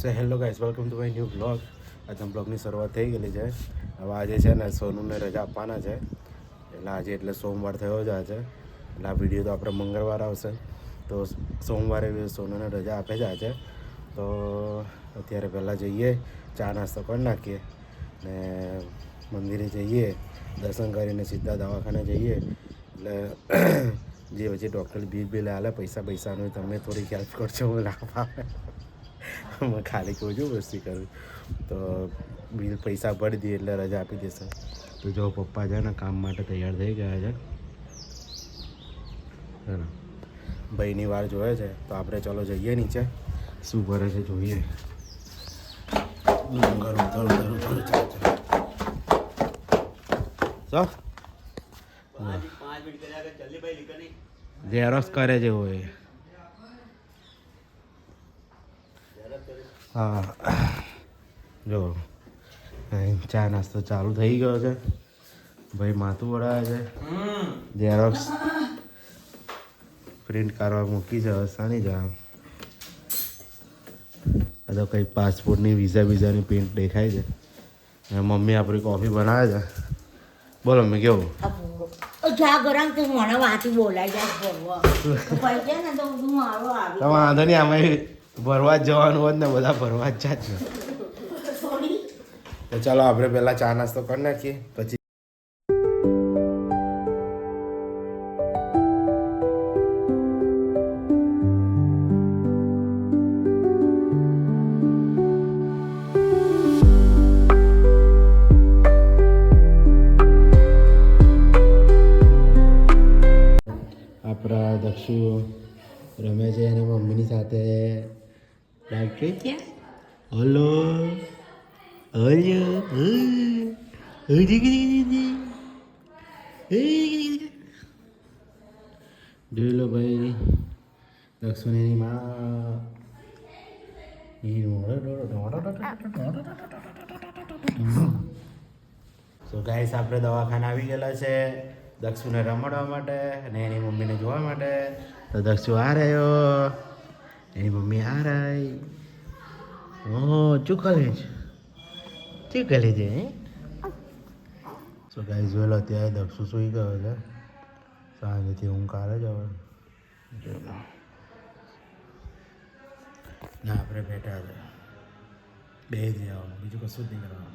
So hello guys, welcome to my new blog. આજે બ્લોગની શરૂઆત થઈ ગયેલી છે. હવે આજે છે ને સોનુને રજા આપવાના છે, એટલે આજે એટલે સોમવાર થયો જ આજે. એટલે આ વિડીયો તો આપણે મંગળવાર આવશે, તો સોમવારે સોનુને રજા આપે જ આજે. તો અત્યારે પહેલાં જઈએ, ચા નાસ્તો કરી નાખીએ ને મંદિરે જઈએ, દર્શન કરીને સીધા દવાખાને જઈએ. એટલે જે પછી ડૉક્ટર બિલ હાલે પૈસાનું તમે થોડીક હેલ્પ કરજો, હું ના પામે. હું ખાલી કહું છું, મસ્તી કરું. તો બિલ પૈસા ભરી દઈએ એટલે રજા આપી દેશે. તો જો પપ્પા છે ને કામ માટે તૈયાર થઈ ગયા છે, ભાઈની વાર જોવે છે. તો આપણે ચલો જઈએ નીચે, શું કરે છે જોઈએ. ઝેરોક્સ કરે છે હોય. હા, જો ચા નાસ્તો ચાલુ થઈ ગયો છે. ભાઈ માથું વળાવે છે. ઝેરોક્સ પ્રિન્ટ કરવા મૂકી છે, સાની જા તો કંઈ પાસપોર્ટની વિઝાની પ્રિન્ટ દેખાય છે. અને મમ્મી આપણી કોફી બનાવે છે. બોલો મમ્મી કેવું? વાંધો નહીં, આમાં ભરવા જ જવાનું હોત ને, બધા ભરવા જ જાય ને. તો ચાલો આપણે પહેલાં ચા નાસ્તો કરી નાખીએ, પછી આપણા દક્ષુ રમે છે અને મમ્મીની સાથે. હલો જોઈ લો ભાઈ, દક્ષુની માં. સો ગાઈસ, આપણે દવાખાને આવી ગયેલા છે દક્ષુને રમાડવા માટે અને એની મમ્મીને જોવા માટે. તો દક્ષુ આ રહ્યો, એની મમ્મી આ રહી. શું કરે છે? સો ગાઈસ જોઈ લો, અત્યારે દક્ષુ સૂઈ ગયો છે. સાંજેથી ઊંઘ કાઢે જ હવે. ના, આપણે બેઠા છે, બે જ આવવાનું, બીજું કશું જ નહીં કરવાનું.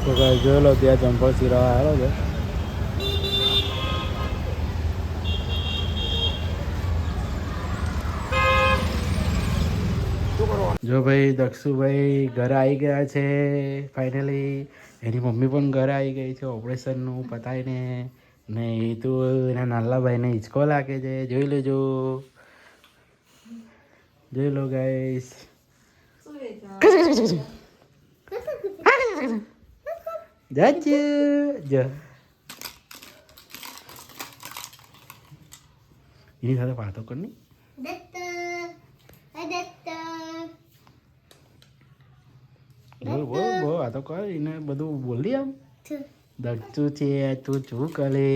તો ભાઈ જોઈ લો, ત્યાં ચંપલ સિરાવા આવ્યો છે. જો ભાઈ દક્ષુભાઈ ઘરે આવી ગયા છે ફાઇનલી. એની મમ્મી પણ ઘરે આવી ગઈ છે ઓપરેશનનું પતાવીને. ને એ તો એના નાના ભાઈને હિંચકો લાગે છે. જોઈ લેજો, જોઈ લો ગાઈસ. એની સાથે વાતો કરની. બોલ વાતો કર, એને બધું બોલી. આમ દક્ષુ છે, તું શું કરે?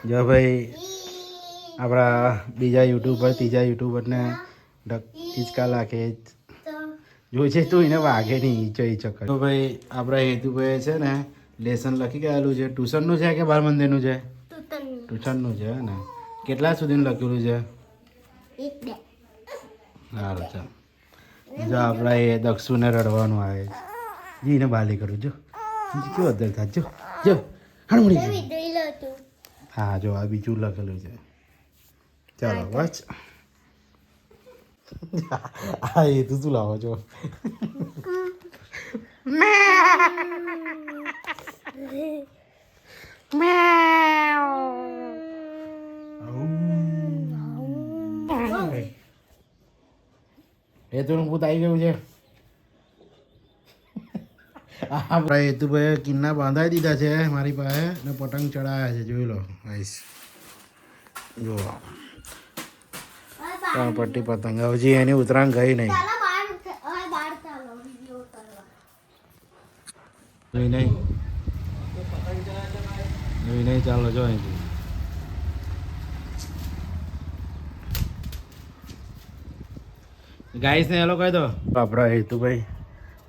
જો ભાઈ આપણા બીજા યુટ્યુબર ત્રીજા યુટ્યુબરને હિંચકા લાગે જોઈ છે, તું એને વાગે નહીં. ચક્કર. તો ભાઈ આપણા હેતુભાઈ છે ને લેસન લખી ગયેલું છે. ટ્યુશનનું છે કે બાળ મંદિરનું છે? ટ્યુશનનું છે ને. કેટલા સુધીનું લખેલું છે? સારું, ચાલ. જો આપણા એ દક્ષુને રડવાનું આવે છે. જીને બાલી કરું જો કેવો અદર થાય. જો હાણમણી. હા, જો આ બીજું લખેલું છે. ચાલો બસ. હા, એ તું શું લાવો છો? હેતુનું ભૂત આવી ગયું છે. આપણા હેતુભાઈ કિન્ના બાંધાઈ દીધા છે મારી પાસે ને પતંગ ચડાવ્યા છે. જોઈ લો આઈસ જો પટ્ટી પતંગ હજી એની ઉતરાણ ગઈ નહીં. નહીં ચાલો જો અહીંથી ગાઈસ ને હેલો કહી દો. આપણા હેતુભાઈ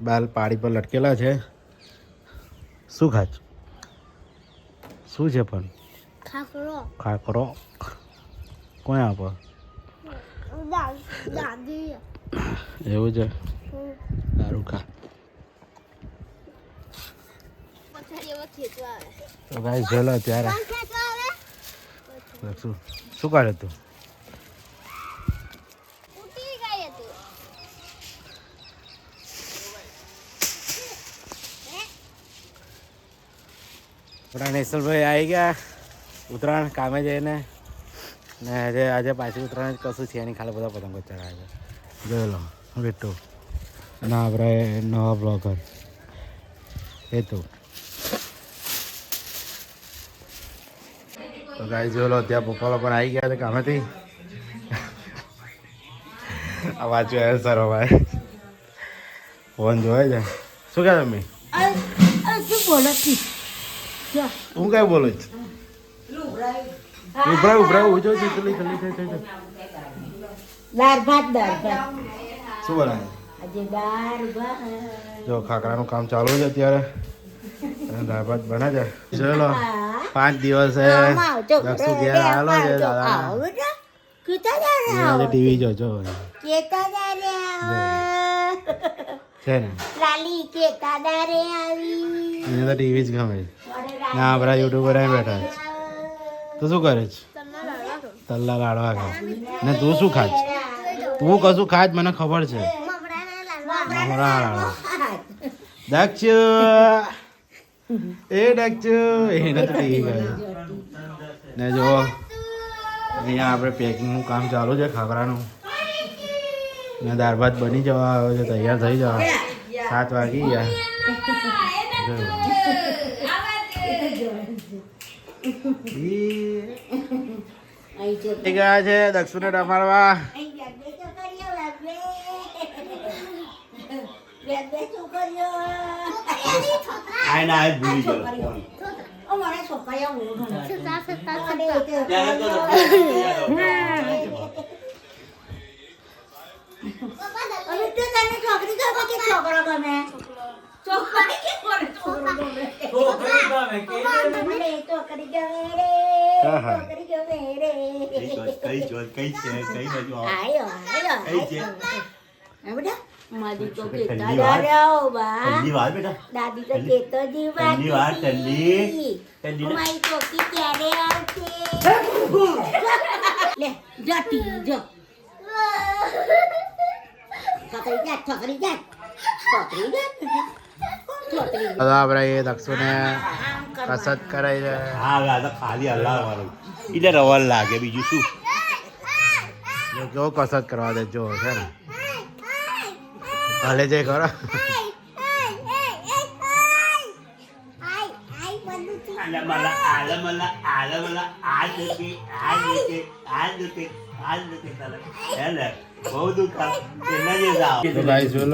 બાલ પાડી પર લટકેલા છે. શું ખાચ શું છે પણ ખાખરો કોણ આપો એવું છે સારું ખા. તો ગાઈસ જોઈ લો અત્યારે શું કરે તું આપણા નેસલભાઈ આવી ગયા ઉત્તરાયણ કામે જઈને ને આજે પાછી ઉત્તરાયણ કશું છે નહીં, ખાલી બધા પતંગો ચડાવે છે. જોઈ લો બેટું ના આપણે નવા બ્લોગર હેતુ. તો ગાઈ જોઈ લો ત્યાં પપ્પા લોકો આવી ગયા છે કામેથી. આ વાંચો સર ભાઈ ફોન જોવે છે. શું કહે તમે હું કઈ બોલું છું? ઉભરાય ઉજો જલ્દી દાળ ભાત શું બનાવે? જો ખાખરાનું કામ ચાલુ છે અત્યારે. દાળ ભાત બને છે. ચલો 5 દિવસે દક્ષુ ઘેર આવેલો છે દાદા. ટીવી જોજો છે ને એને તો ટીવી જ ગમે છે. ના આપણા યુટ્યુબર બેઠા છે. તું શું કરે છે? તલ્લા લાડવા ખા ને તું શું ખાચ? તું કશું ખાચ મને ખબર છે. દક્ષ એને તો ટીવી ગમે ને. જો અહીંયા આપણે પેકિંગનું કામ ચાલુ છે ખાખરાનું ને દાળ ભાત બની જવા આવ્યો છે, તૈયાર થઈ જવા. 7 વાગી ગયા. ગયા છે દક્ષુને રમાડવા. દાદી તો કેતા રહ્યો બા દાદી તો કેતો જીવાની મારી છોકરી ક્યારે આવશે લે જતી જો છોકરી જા આપણે એ દક્ષુને કસરત કરાય છે. હા તો ખાલી હલાવવાનું એટલે રવલ લાગે બીજું શું. જો કસરત કરવા દે જો છે ને હાલે જઈ ખરો.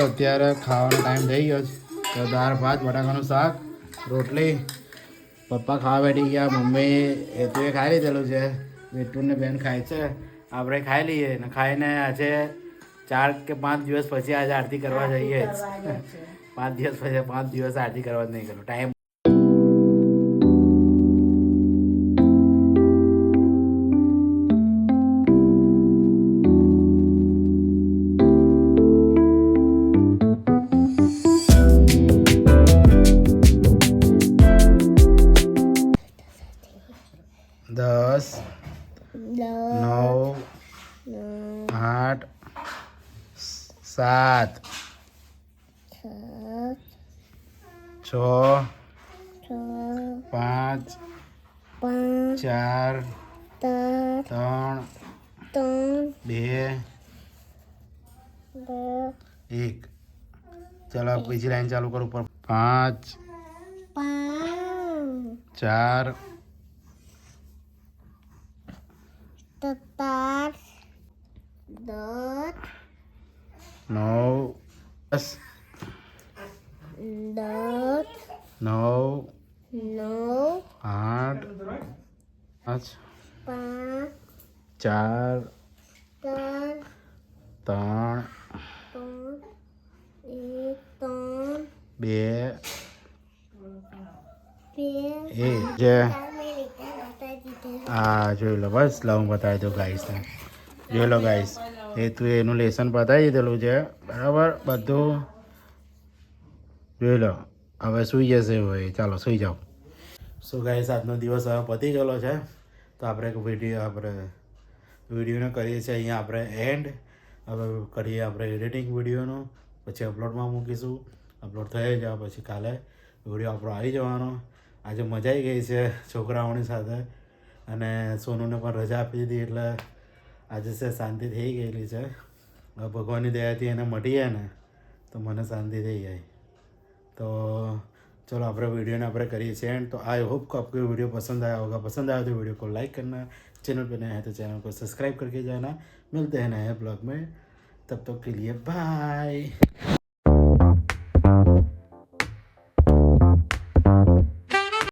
અત્યારે ખાવાનો ટાઈમ થઈ ગયો છે. તો દાળ ભાત બટાકાનું શાક રોટલી પપ્પા ખાવા બેઠી ગયા. મમ્મી હેતુએ ખાઈ લીધેલું છે. બેટુને બેન ખાય છે. આપણે ખાઈ લઈએ ને ખાઈને આજે 4 કે 5 દિવસ પછી આજે આરતી કરવા જઈએ. 5 દિવસ પછી 5 દિવસ આરતી કરવા જ નહીં કરું ટાઈમ. દસ 9 8 7 6 5 4 3 2 1 3 2 1 0 0 1 चलो अब બીજી લાઈન ચાલુ કરો ઉપર 5 4 9 10 9 8 5 4 3 2 જે હા જોઈ લો બસ લાવ હું બતાવી દઉં ગાઈસને જોઈ લો ગાઈસ એ તું એનું લેસન બતાવી દીધેલું છે બરાબર બધું જોઈ લો હવે સૂઈ જશે ભાઈ ચાલો સૂઈ જાઓ સો ગાઈસ આજનો દિવસ હવે પતી ગયેલો છે તો આપણે એક વિડીયોને કરીએ છીએ અહીંયા આપણે એન્ડ હવે કરીએ આપણે એડિટિંગ વિડીયોનો પછી અપલોડમાં મૂકીશું અપલોડ થઈ જાય પછી કાલે વિડીયો આપણો આવી જવાનો આજે મજા આવી ગઈ છે છોકરાઓની સાથે અને સોનુને પણ રજા આપી દીધી એટલે આજે છે શાંતિ થઈ ગયેલી છે હવે ભગવાનની દયાથી એને મટી જાય ને તો મને શાંતિ થઈ જાય तो चलो अपने वीडियो ने अपने करिए एंड तो आई होप को आपको वीडियो पसंद आया होगा पसंद आया तो वीडियो को लाइक करना चैनल पे नए हैं तो चैनल को सब्सक्राइब करके जाना मिलते हैं नए ब्लॉग में तब तक के लिए बाय।